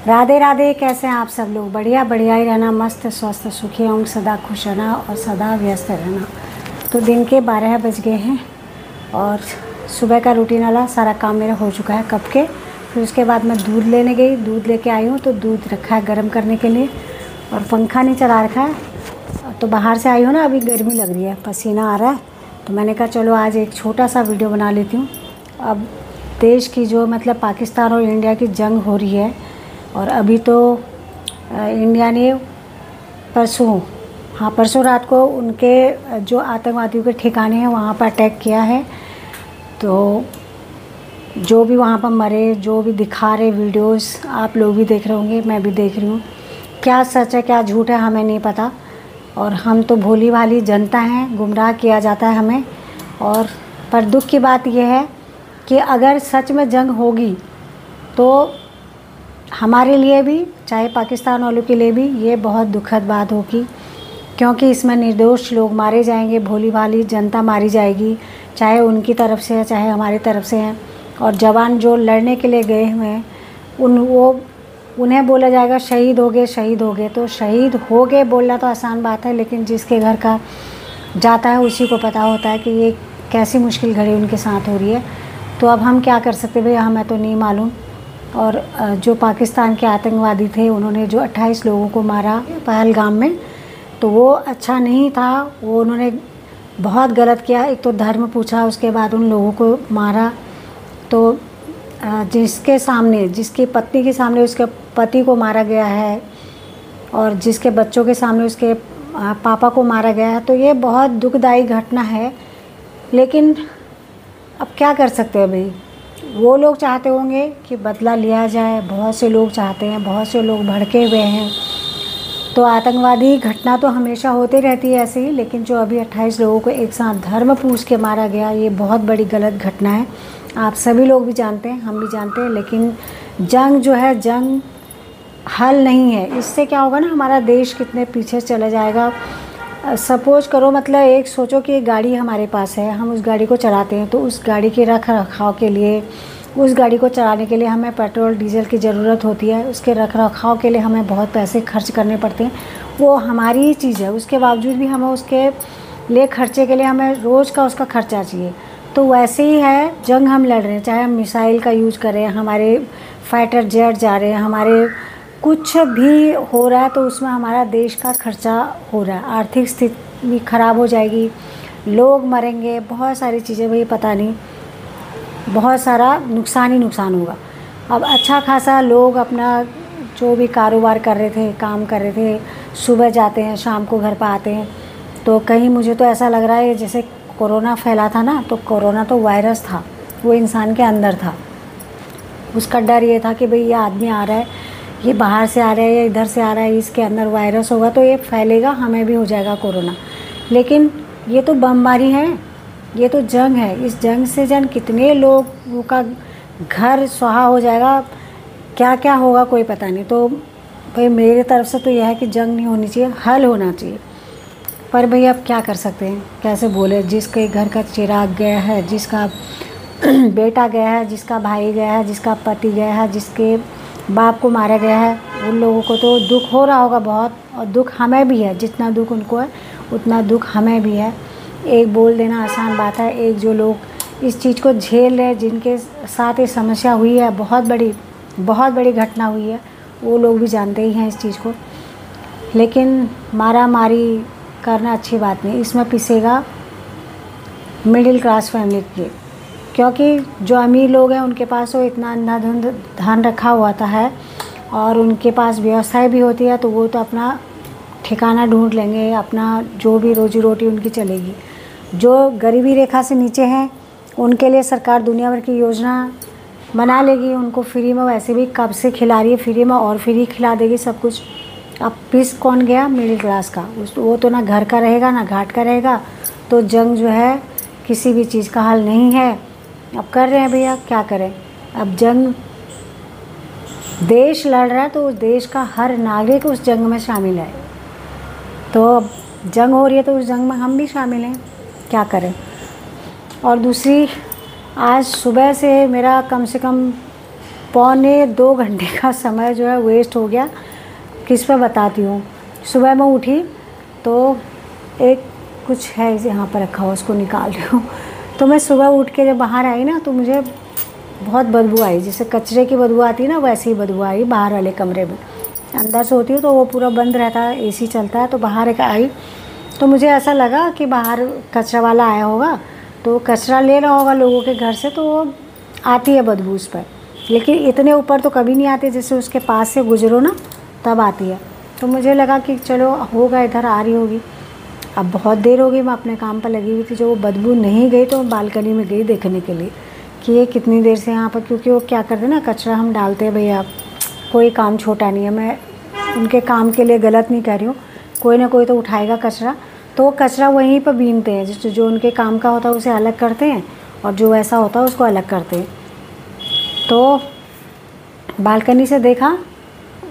राधे राधे। कैसे हैं आप सब लोग? बढ़िया बढ़िया ही रहना, मस्त स्वस्थ सुखी होंगे, सदा खुश रहना और सदा व्यस्त रहना। तो दिन के 12 बज गए हैं और सुबह का रूटीन वाला सारा काम मेरा हो चुका है कब के। फिर उसके बाद मैं दूध लेने गई, दूध लेके आई हूँ तो दूध रखा है गर्म करने के लिए और पंखा नहीं चला रखा है। तो बाहर से आई हूँ ना, अभी गर्मी लग रही है, पसीना आ रहा है, तो मैंने कहा चलो आज एक छोटा सा वीडियो बना लेती हूँ। अब देश की जो मतलब पाकिस्तान और इंडिया की जंग हो रही है और अभी तो इंडिया ने परसों रात को उनके जो आतंकवादियों के ठिकाने हैं वहाँ पर अटैक किया है। तो जो भी वहाँ पर मरे, जो भी दिखा रहे वीडियोस आप लोग भी देख रहे होंगे, मैं भी देख रही हूँ। क्या सच है क्या झूठ है हमें नहीं पता, और हम तो भोली भाली जनता हैं, गुमराह किया जाता है हमें। और पर दुख की बात यह है कि अगर सच में जंग होगी तो हमारे लिए भी, चाहे पाकिस्तान वालों के लिए भी, ये बहुत दुखद बात होगी, क्योंकि इसमें निर्दोष लोग मारे जाएंगे, भोली भाली जनता मारी जाएगी, चाहे उनकी तरफ से है चाहे हमारी तरफ से है। और जवान जो लड़ने के लिए गए हुए हैं उन्हें बोला जाएगा शहीद हो गए शहीद हो गए। तो शहीद हो गए बोलना तो आसान बात है, लेकिन जिसके घर का जाता है उसी को पता होता है कि ये कैसी मुश्किल घड़ी उनके साथ हो रही है। तो अब हम क्या कर सकते भैया, हमें तो नहीं मालूम। और जो पाकिस्तान के आतंकवादी थे उन्होंने जो 28 लोगों को मारा पहलगाम में, तो वो अच्छा नहीं था, वो उन्होंने बहुत गलत किया। एक तो धर्म पूछा, उसके बाद उन लोगों को मारा। तो जिसके सामने, जिसकी पत्नी के सामने उसके पति को मारा गया है और जिसके बच्चों के सामने उसके पापा को मारा गया है, तो ये बहुत दुखदाई घटना है। लेकिन अब क्या कर सकते हैं भाई, वो लोग चाहते होंगे कि बदला लिया जाए, बहुत से लोग चाहते हैं, बहुत से लोग भड़के हुए हैं। तो आतंकवादी घटना तो हमेशा होती रहती है ऐसे ही, लेकिन जो अभी 28 लोगों को एक साथ धर्म पूछ के मारा गया, ये बहुत बड़ी गलत घटना है। आप सभी लोग भी जानते हैं, हम भी जानते हैं, लेकिन जंग जो है, जंग हल नहीं है। इससे क्या होगा ना, हमारा देश कितने पीछे चला जाएगा। सपोज करो, मतलब एक सोचो कि एक गाड़ी हमारे पास है, हम उस गाड़ी को चलाते हैं, तो उस गाड़ी के रख रखाव के लिए, उस गाड़ी को चलाने के लिए हमें पेट्रोल डीजल की ज़रूरत होती है, उसके रख रखाव के लिए हमें बहुत पैसे खर्च करने पड़ते हैं। वो हमारी ही चीज़ है, उसके बावजूद भी हमें उसके लिए खर्चे के लिए हमें रोज़ का उसका खर्चा चाहिए। तो वैसे ही है, जंग हम लड़ रहे हैं, चाहे हम मिसाइल का यूज़ करें, हमारे फाइटर जेट जा रहे हैं, हमारे कुछ भी हो रहा है, तो उसमें हमारा देश का खर्चा हो रहा है, आर्थिक स्थिति भी ख़राब हो जाएगी, लोग मरेंगे, बहुत सारी चीज़ें भाई पता नहीं, बहुत सारा नुकसान ही नुकसान होगा। अब अच्छा खासा लोग अपना जो भी कारोबार कर रहे थे, काम कर रहे थे, सुबह जाते हैं शाम को घर पर आते हैं। तो कहीं मुझे तो ऐसा लग रहा है जैसे कोरोना फैला था ना, तो कोरोना तो वायरस था, वो इंसान के अंदर था। उसका डर ये था कि भाई ये आदमी आ रहा है, ये बाहर से आ रहा है या इधर से आ रहा है, इसके अंदर वायरस होगा तो ये फैलेगा, हमें भी हो जाएगा कोरोना। लेकिन ये तो बमबारी है, ये तो जंग है। इस जंग से कितने लोगों का घर सुहा हो जाएगा, क्या क्या होगा कोई पता नहीं। तो भाई मेरी तरफ से तो यह है कि जंग नहीं होनी चाहिए, हल होना चाहिए। पर भाई अब क्या कर सकते हैं, कैसे बोले। जिसके घर का चिराग गया है, जिसका बेटा गया है, जिसका भाई गया है, जिसका पति गया है, जिसके बाप को मारा गया है, उन लोगों को तो दुख हो रहा होगा बहुत, और दुख हमें भी है। जितना दुख उनको है उतना दुख हमें भी है। एक बोल देना आसान बात है, एक जो लोग इस चीज़ को झेल रहे हैं, जिनके साथ ये समस्या हुई है, बहुत बड़ी घटना हुई है, वो लोग भी जानते ही हैं इस चीज़ को। लेकिन मारा मारी करना अच्छी बात नहीं, इसमें पिसेगा मिडिल क्लास फैमिली के, क्योंकि जो अमीर लोग हैं उनके पास वो इतना अंधाधुंध धन रखा हुआ है और उनके पास व्यवस्थाएं भी होती है, तो वो तो अपना ठिकाना ढूंढ लेंगे, अपना जो भी रोजी रोटी उनकी चलेगी। जो गरीबी रेखा से नीचे हैं उनके लिए सरकार दुनिया भर की योजना बना लेगी, उनको फ्री में वैसे भी कब से खिला रही है, फ्री में और फ्री खिला देगी सब कुछ। अब पीस कौन गया, मिडिल क्लास का, वो तो ना घर का रहेगा ना घाट का रहेगा। तो जंग जो है किसी भी चीज़ का हल नहीं है। अब कर रहे हैं भैया, क्या करें। अब जंग देश लड़ रहा है तो उस देश का हर नागरिक उस जंग में शामिल है। तो अब जंग हो रही है तो उस जंग में हम भी शामिल हैं, क्या करें। और दूसरी, आज सुबह से मेरा कम से कम 1.25 घंटे का समय जो है वेस्ट हो गया। किस पे बताती हूँ। सुबह मैं उठी तो एक कुछ है यहाँ पर रखा हुआ, उसको निकाल रही हूँ। तो मैं सुबह उठ के जब बाहर आई ना तो मुझे बहुत बदबू आई, जैसे कचरे की बदबू आती है ना, वैसे ही बदबू आई बाहर वाले कमरे में। अंदर से होती हूँ तो वो पूरा बंद रहता है, एसी चलता है, तो बाहर एक आई तो मुझे ऐसा लगा कि बाहर कचरा वाला आया होगा तो कचरा ले रहा होगा लोगों के घर से, तो वो आती है बदबू उस पर। लेकिन इतने ऊपर तो कभी नहीं आती, जैसे उसके पास से गुजरो ना तब आती है। तो मुझे लगा कि चलो होगा, इधर आ रही होगी। अब बहुत देर हो गई, मैं अपने काम पर लगी हुई थी। जो वो बदबू नहीं गई तो बालकनी में गई देखने के लिए कि ये कितनी देर से यहाँ पर, क्योंकि वो क्या करते ना, कचरा हम डालते हैं भैया, कोई काम छोटा नहीं है। मैं उनके काम के लिए गलत नहीं कह रही हूँ, कोई ना कोई तो उठाएगा कचरा, तो वो कचरा वहीं पर बीनते हैं। जो उनके काम का होता है उसे अलग करते हैं और जो ऐसा होता है उसको अलग करते हैं। तो बालकनी से देखा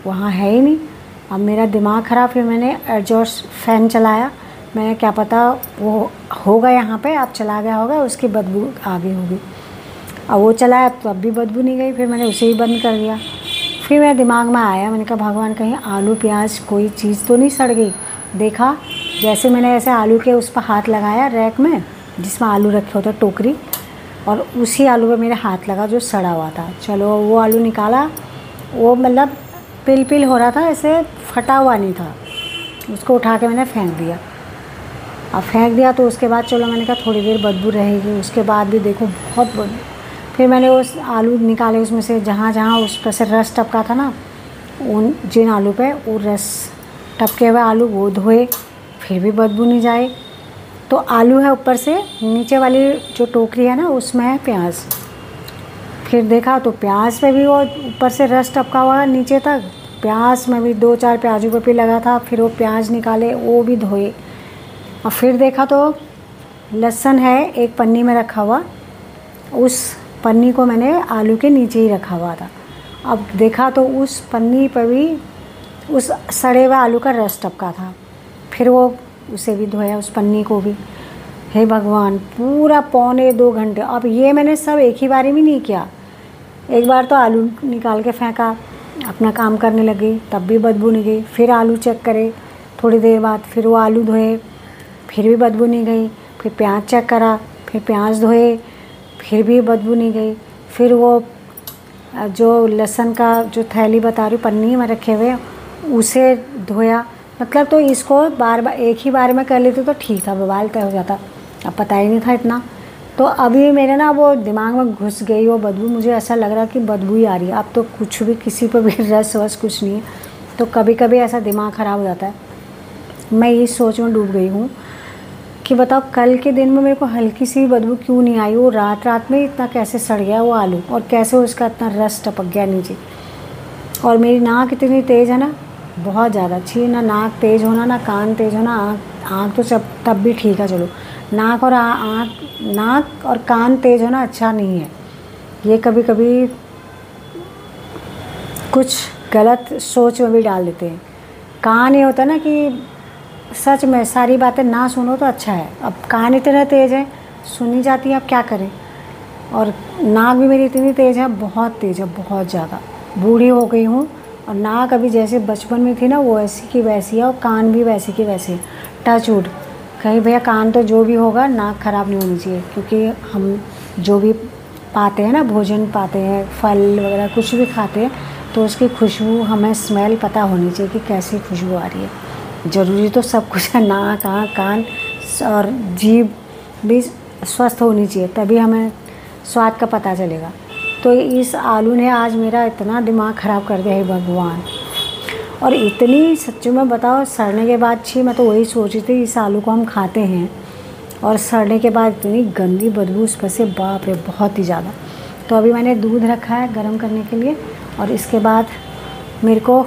वहाँ है ही नहीं। अब मेरा दिमाग ख़राब, फिर मैंने एग्जॉस्ट फैन चलाया। मैंने क्या पता वो होगा यहाँ पे, अब चला गया होगा, उसकी बदबू आ गई होगी। अब वो चलाया तो अब भी बदबू नहीं गई, फिर मैंने उसे ही बंद कर दिया। फिर मेरे दिमाग में आया, मैंने कहा भगवान कहीं आलू प्याज कोई चीज़ तो नहीं सड़ गई। देखा, जैसे मैंने ऐसे आलू के उस पर हाथ लगाया रैक में जिसमें आलू रखे होते टोकरी, और उसी आलू पे मेरे हाथ लगा जो सड़ा हुआ था। चलो वो आलू निकाला, वो मतलब पिल हो रहा था, ऐसे फटा हुआ नहीं था। उसको उठा के मैंने फेंक दिया। अब फेंक दिया तो उसके बाद चलो मैंने कहा थोड़ी देर बदबू रहेगी, उसके बाद भी देखो बहुत बदबू। फिर मैंने उस आलू निकाले, उसमें से जहाँ जहाँ उस पर से रस टपका था ना, उन जिन आलू पे वो रस टपके हुए आलू वो धोए, फिर भी बदबू नहीं जाए। तो आलू है ऊपर से, नीचे वाली जो टोकरी है ना उसमें है प्याज। फिर देखा तो प्याज पे भी वो ऊपर से रस टपका हुआ नीचे तक, प्याज में भी 2-4 प्याजों पे भी लगा था। फिर वो प्याज निकाले, वो भी धोए। और फिर देखा तो लहसुन है एक पन्नी में रखा हुआ, उस पन्नी को मैंने आलू के नीचे ही रखा हुआ था। अब देखा तो उस पन्नी पर भी उस सड़े हुए आलू का रस टपका था। फिर वो उसे भी धोया, उस पन्नी को भी। हे भगवान, पूरा 1.25 घंटे। अब ये मैंने सब एक ही बारी में नहीं किया। एक बार तो आलू निकाल के फेंका, अपना काम करने लगी, तब भी बदबू नहीं गई। फिर आलू चेक करे थोड़ी देर बाद, फिर वो आलू धोए, फिर भी बदबू नहीं गई। फिर प्याज चेक करा, फिर प्याज धोए, फिर भी बदबू नहीं गई। फिर वो जो लहसुन का जो थैली बता रही हूँ पन्नी में रखे हुए, उसे धोया। मतलब तो इसको बार बार एक ही बार में कर लेती तो ठीक था, बवाल तय हो जाता। अब पता ही नहीं था इतना। तो अभी मेरे ना वो दिमाग में घुस गई वो बदबू। मुझे ऐसा लग रहा कि बदबू ही आ रही है। अब तो कुछ भी, किसी पर भी रस वस कुछ नहीं है। तो कभी कभी ऐसा दिमाग ख़राब हो जाता है। मैं इस सोच में डूब गई हूँ कि बताओ कल के दिन में मेरे को हल्की सी बदबू क्यों नहीं आई। वो रात में इतना कैसे सड़ गया वो आलू, और कैसे उसका इतना रस टपक गया नीचे। और मेरी नाक इतनी तेज़ है ना, बहुत ज़्यादा अच्छी। ना नाक तेज़ होना, ना कान तेज़ होना। आँख तो तब भी ठीक है, चलो। नाक और कान तेज़ होना अच्छा नहीं है। ये कभी कभी कुछ गलत सोच में भी डाल देते हैं। कान ये होता है ना कि सच में सारी बातें ना सुनो तो अच्छा है। अब कान इतने तेज़ है, सुनी जाती है, अब क्या करें। और नाक भी मेरी इतनी तेज़ है, बहुत तेज़ है, बहुत ज़्यादा। बूढ़ी हो गई हूँ और नाक अभी जैसे बचपन में थी ना वो ऐसी की वैसी है, और कान भी वैसी की वैसी है। टच वुड, कहीं भैया कान तो जो भी होगा नाक ख़राब नहीं होनी चाहिए, क्योंकि हम जो भी पाते हैं ना, भोजन पाते हैं, फल वगैरह कुछ भी खाते हैं, तो उसकी खुशबू हमें स्मेल पता होनी चाहिए कि कैसी खुशबू आ रही है। ज़रूरी तो सब कुछ है, नाक आँख कान और जीभ भी स्वस्थ होनी चाहिए, तभी हमें स्वाद का पता चलेगा। तो इस आलू ने आज मेरा इतना दिमाग ख़राब कर दिया है भगवान। और इतनी सच्चों में बताओ, सड़ने के बाद छी, मैं तो वही सोच रही थी, इस आलू को हम खाते हैं और सड़ने के बाद इतनी गंदी बदबू उस पर से, बाप रे, बहुत ही ज़्यादा। तो अभी मैंने दूध रखा है गर्म करने के लिए, और इसके बाद मेरे को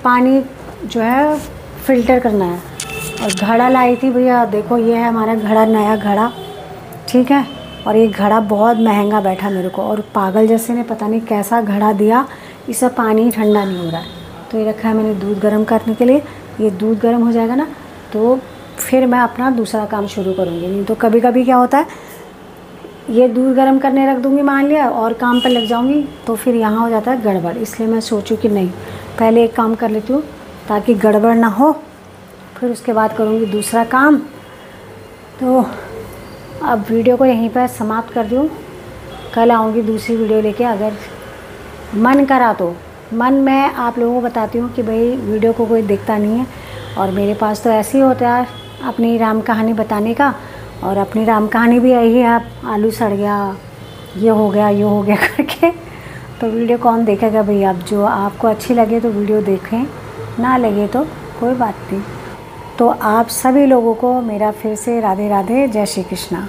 पानी जो है फ़िल्टर करना है। और घड़ा लाई थी भैया, देखो ये है हमारा घड़ा, नया घड़ा, ठीक है। और ये घड़ा बहुत महंगा बैठा मेरे को, और पागल जैसे ने पता नहीं कैसा घड़ा दिया, इससे पानी ठंडा नहीं हो रहा है। तो ये रखा है मैंने दूध गर्म करने के लिए। ये दूध गर्म हो जाएगा ना तो फिर मैं अपना दूसरा काम शुरू करूँगी। नहीं तो कभी कभी क्या होता है, ये दूध गर्म करने रख दूँगी मान लिया और काम पर लग जाऊँगी तो फिर यहाँ हो जाता है गड़बड़। इसलिए मैं सोचूं कि नहीं, पहले एक काम कर लेती हूँ ताकि गड़बड़ ना हो, फिर उसके बाद करूँगी दूसरा काम। तो अब वीडियो को यहीं पर समाप्त कर दूँ। कल आऊँगी दूसरी वीडियो लेके, अगर मन करा तो। मन में आप लोगों को बताती हूँ कि भाई वीडियो को कोई देखता नहीं है, और मेरे पास तो ऐसे ही होता है अपनी राम कहानी बताने का। और अपनी राम कहानी भी यही है, आप आलू सड़ गया, ये हो गया करके। तो वीडियो कौन देखेगा भाई। अब जो आपको अच्छी लगे तो वीडियो देखें, ना लगे तो कोई बात नहीं। तो आप सभी लोगों को मेरा फिर से राधे राधे, जय श्री कृष्णा।